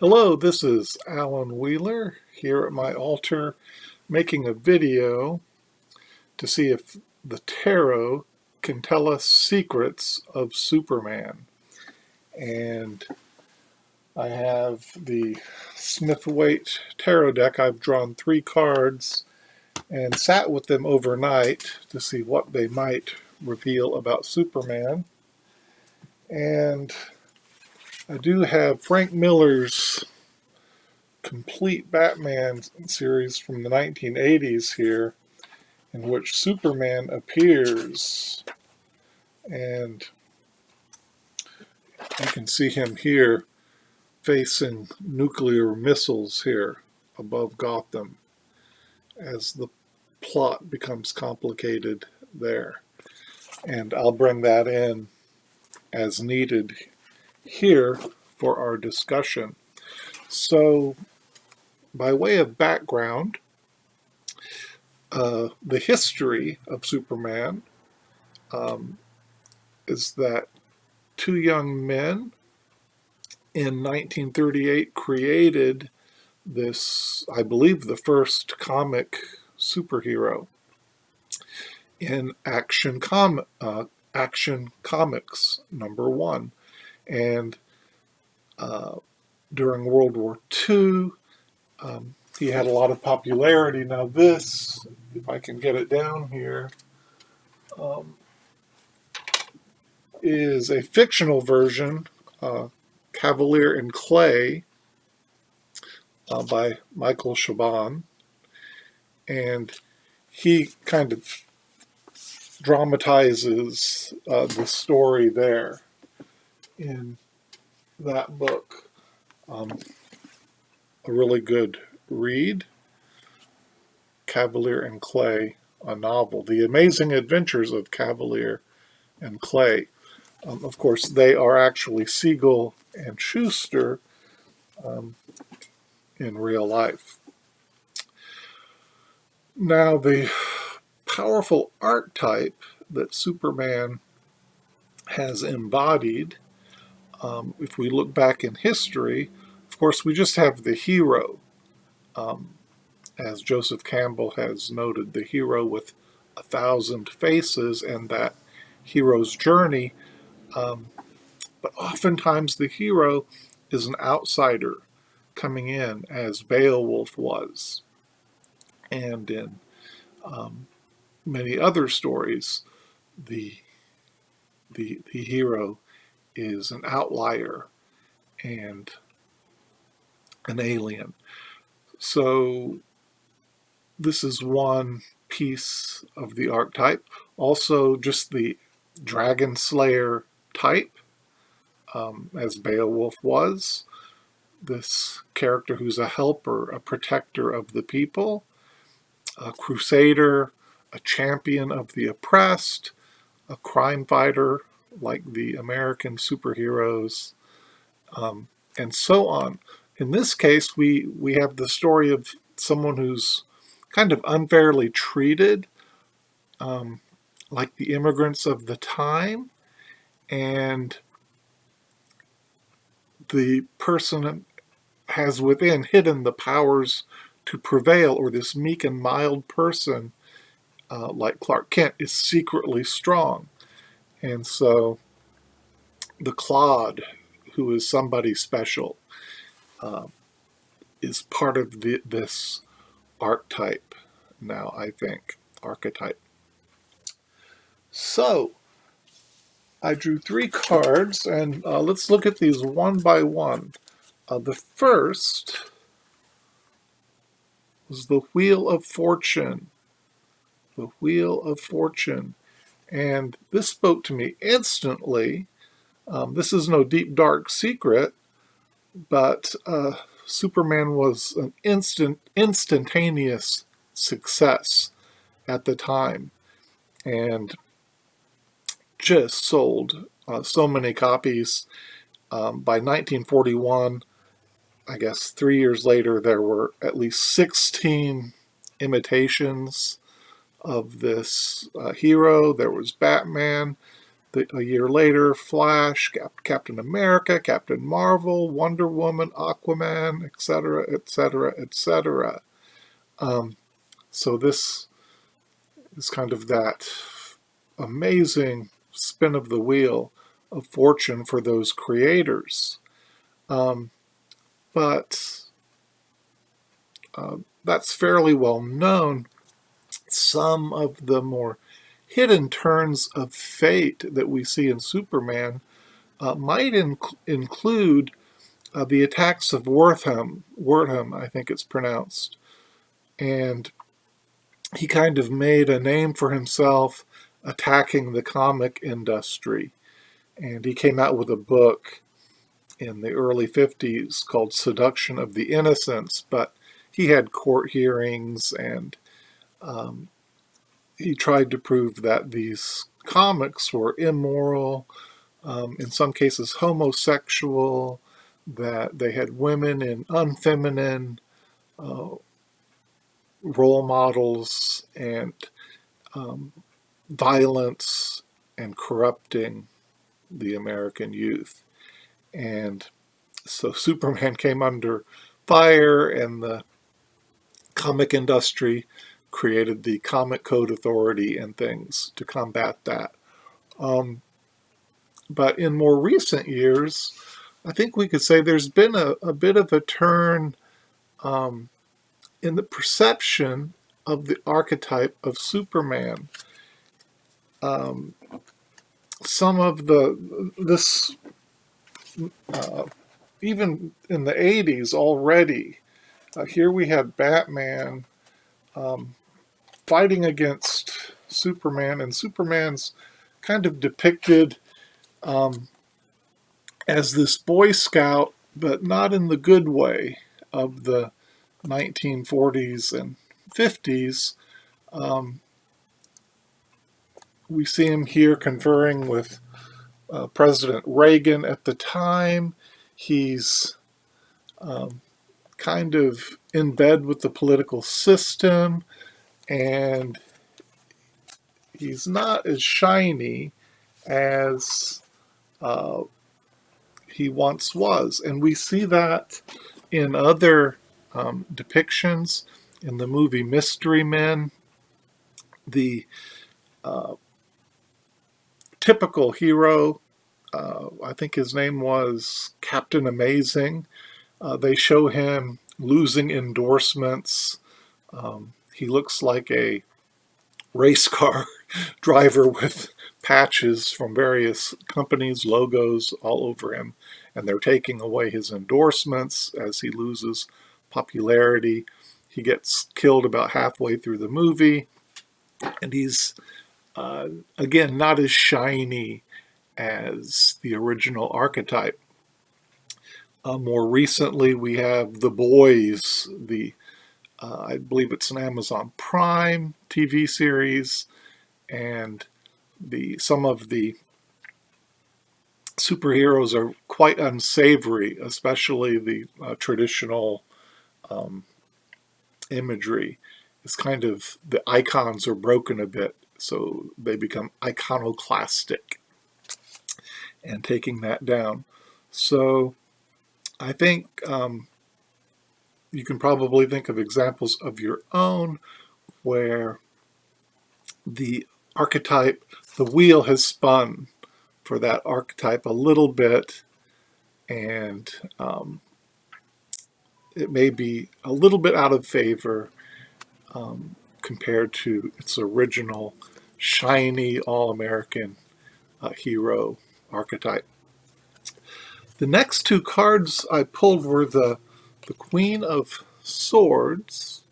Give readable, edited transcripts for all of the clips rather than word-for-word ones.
Hello, this is Alan Wheeler here at my altar making a video to see if the tarot can tell us secrets of Superman. And I have the Smith-Waite tarot deck. I've drawn 3 cards and sat with them overnight to see what they might reveal about Superman. And I do have Frank Miller's complete Batman series from the 1980s here, in which Superman appears, and you can see him here facing nuclear missiles here above Gotham as the plot becomes complicated there. And I'll bring that in as needed here for our discussion. So, by way of background, the history of Superman is that 2 young men in 1938 created this, I believe, the first comic superhero in Action Comics #1. And during World War II, he had a lot of popularity. Now this, if I can get it down here, is a fictional version, Cavalier in Clay, by Michael Chabon. And he kind of dramatizes the story there in that book. A really good read, Cavalier and Clay, a novel, The Amazing Adventures of Cavalier and Clay. Of course, they are actually Siegel and Schuster in real life. Now, the powerful archetype that Superman has embodied, if we look back in history, of course, we just have the hero. As Joseph Campbell has noted, the hero with 1,000 faces and that hero's journey. But oftentimes the hero is an outsider coming in, as Beowulf was. And in many other stories, the hero is an outlier and an alien. So this is one piece of the archetype. Also, just the dragon slayer type, as Beowulf was. This character who's a helper, a protector of the people, a crusader, a champion of the oppressed, a crime fighter like the American superheroes, and so on. In this case, we have the story of someone who's kind of unfairly treated, like the immigrants of the time, and the person has within hidden the powers to prevail, or this meek and mild person, like Clark Kent, is secretly strong. And so the Claude, who is somebody special, is part of this archetype now, I think. Archetype. So, I drew 3 cards, and let's look at these one by one. The first was the Wheel of Fortune. The Wheel of Fortune. And this spoke to me instantly. This is no deep, dark secret, but Superman was an instantaneous success at the time, and just sold so many copies. By 1941, I guess 3 years later, there were at least 16 imitations of this hero. There was Batman, a year later, Flash, Captain America, Captain Marvel, Wonder Woman, Aquaman, etc., etc., etc. So this is kind of that amazing spin of the wheel of fortune for those creators. But that's fairly well known. Some of the more hidden turns of fate that we see in Superman might include the attacks of Wertham, I think it's pronounced. And he kind of made a name for himself attacking the comic industry. And he came out with a book in the early 50s called Seduction of the Innocents, but he had court hearings and he tried to prove that these comics were immoral, in some cases homosexual, that they had women in unfeminine role models, and violence and corrupting the American youth. And so Superman came under fire, and the comic industry created the Comic Code Authority and things to combat that. But in more recent years, I think we could say there's been a bit of a turn in the perception of the archetype of Superman. Some of this even in the 80s already, here we had Batman fighting against Superman, and Superman's kind of depicted as this Boy Scout, but not in the good way of the 1940s and 50s. We see him here conferring with President Reagan at the time. He's kind of in bed with the political system, and he's not as shiny as he once was. And we see that in other depictions. In the movie Mystery Men, the typical hero, I think his name was Captain Amazing. They show him losing endorsements. He looks like a race car driver with patches from various companies' logos all over him, and they're taking away his endorsements as he loses popularity. He gets killed about halfway through the movie, and he's again not as shiny as the original archetype. More recently, we have The Boys, I believe it's an Amazon Prime TV series, and some of the superheroes are quite unsavory, especially the traditional imagery. It's kind of, the icons are broken a bit, so they become iconoclastic, and taking that down. So I think you can probably think of examples of your own where the archetype, the wheel has spun for that archetype a little bit, and it may be a little bit out of favor compared to its original shiny all-American hero archetype. The next two cards I pulled were the Queen of Swords,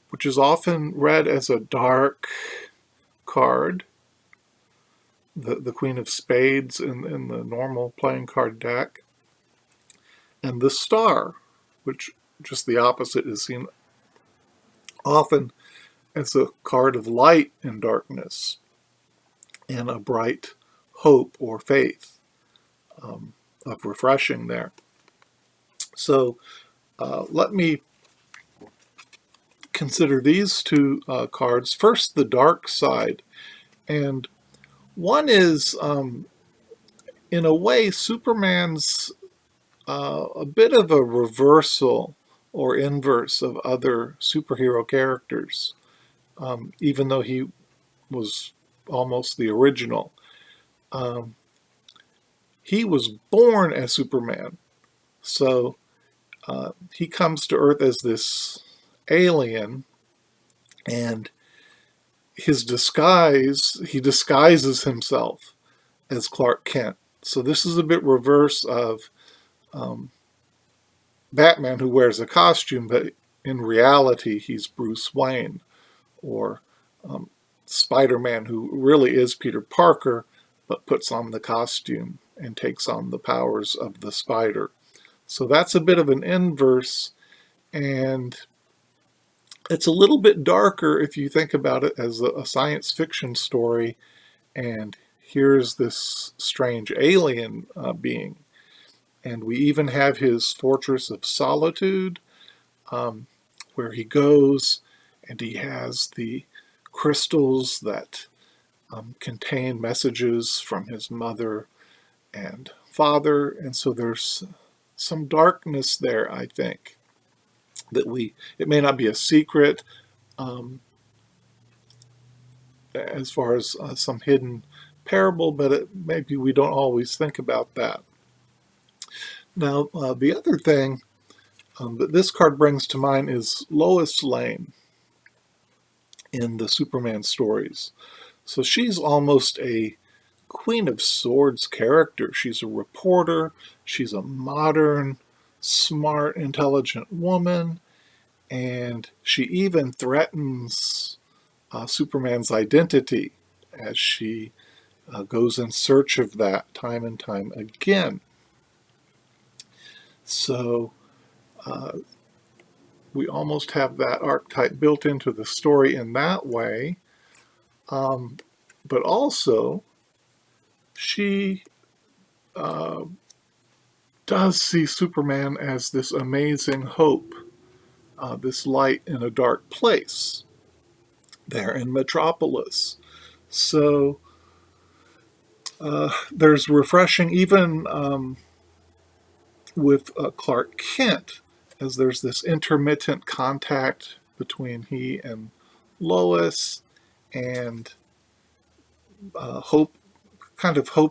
which is often read as a dark card, the Queen of Spades in the normal playing card deck, and the Star, which just the opposite is seen often as a card of light and darkness and a bright hope or faith, of refreshing there. So let me consider these two cards. First, the dark side. And One is, in a way, Superman's a bit of a reversal or inverse of other superhero characters, even though he was almost the original. Um, he was born as Superman, so he comes to Earth as this alien, and he disguises himself as Clark Kent. So this is a bit reverse of um, Batman, who wears a costume, but in reality he's Bruce Wayne, or um, Spider-Man, who really is Peter Parker, but puts on the costume and takes on the powers of the spider. So that's a bit of an inverse, and it's a little bit darker if you think about it as a science fiction story, and here's this strange alien being. And we even have his Fortress of Solitude, um, where he goes and he has the crystals that contain messages from his mother and father. And so there's some darkness there, I think, it may not be a secret um, as far as some hidden parable, but maybe we don't always think about that. Now, the other thing that this card brings to mind is Lois Lane in the Superman stories. So she's almost a Queen of Swords character. She's a reporter. She's a modern, smart, intelligent woman. And she even threatens Superman's identity as she goes in search of that time and time again. So we almost have that archetype built into the story in that way. But also, she does see Superman as this amazing hope, this light in a dark place there in Metropolis. So there's refreshing even with Clark Kent, as there's this intermittent contact between he and Lois, and hope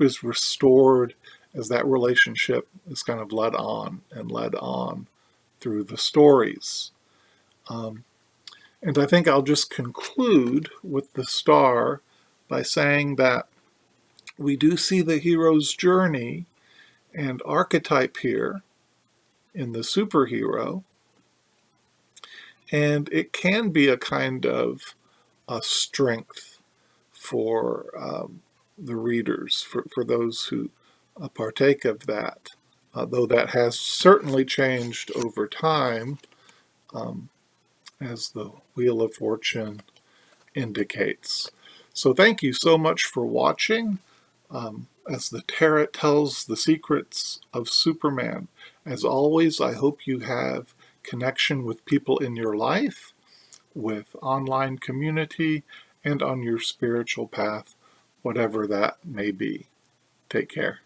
is restored as that relationship is kind of led on and led on through the stories. And I think I'll just conclude with the star by saying that we do see the hero's journey and archetype here in the superhero, and it can be a kind of a strength for the readers, for those who partake of that, though that has certainly changed over time, as the Wheel of Fortune indicates. So thank you so much for watching. As the Tarot tells the secrets of Superman. As always, I hope you have connection with people in your life, with online community, and on your spiritual path, whatever that may be. Take care.